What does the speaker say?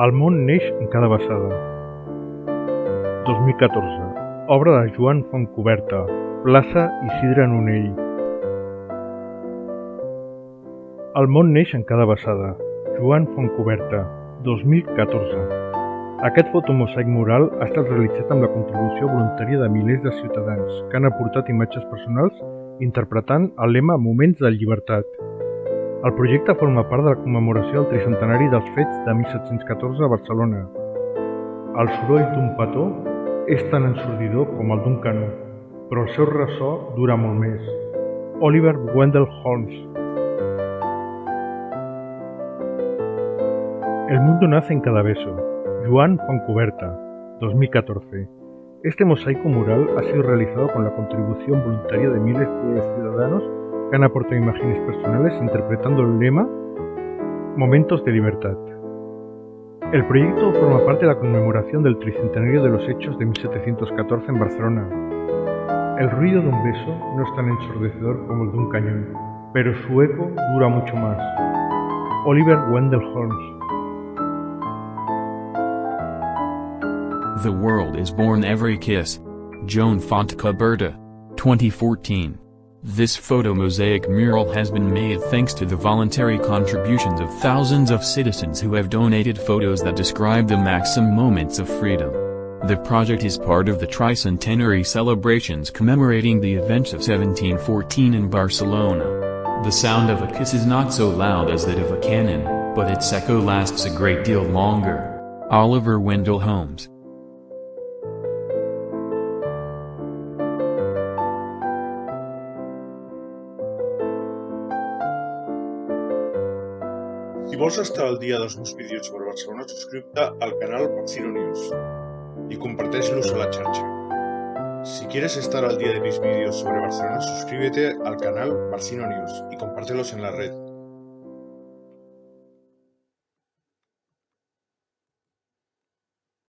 El món neix en cada vessada. 2014. Obra de Joan Fontcuberta. Plaça Isidre Nonell. El món neix en cada vessada. Joan Fontcuberta. 2014. Aquest fotomosaic mural ha estat realitzat amb la contribució voluntària de milers de ciutadans que han aportat imatges personals interpretant el lema Moments de llibertat. El projecte forma part de la commemoració del tricentenari dels fets de 1714 a Barcelona. El soroll d'un petó és tan ensordidor com el d'un canó, però el seu ressò dura molt més. Oliver Wendell Holmes. El mundo nace en cada beso. Joan Fontcuberta, 2014. Este mosaico mural ha sido realizado con la contribución voluntaria de miles de ciudadanos que han aportado imágenes personales interpretando el lema Momentos de Libertad. El proyecto forma parte de la conmemoración del tricentenario de los hechos de 1714 en Barcelona. El ruido de un beso no es tan ensordecedor como el de un cañón, pero su eco dura mucho más. Oliver Wendell Holmes. The world is born every kiss. Joan Fontcuberta, 2014. This photo mosaic mural has been made thanks to the voluntary contributions of thousands of citizens who have donated photos that describe the maximum moments of freedom. The project is part of the tricentenary celebrations commemorating the events of 1714 in Barcelona. The sound of a kiss is not so loud as that of a cannon, but its echo lasts a great deal longer. Oliver Wendell Holmes. Si vols estar al dia dels meus vídeos sobre Barcelona, subscriu-te al canal Barcino News y comparteix-los a la xarxa. Si quieres estar al día de mis vídeos sobre Barcelona, suscríbete al canal Barcino News y compártelos en la red.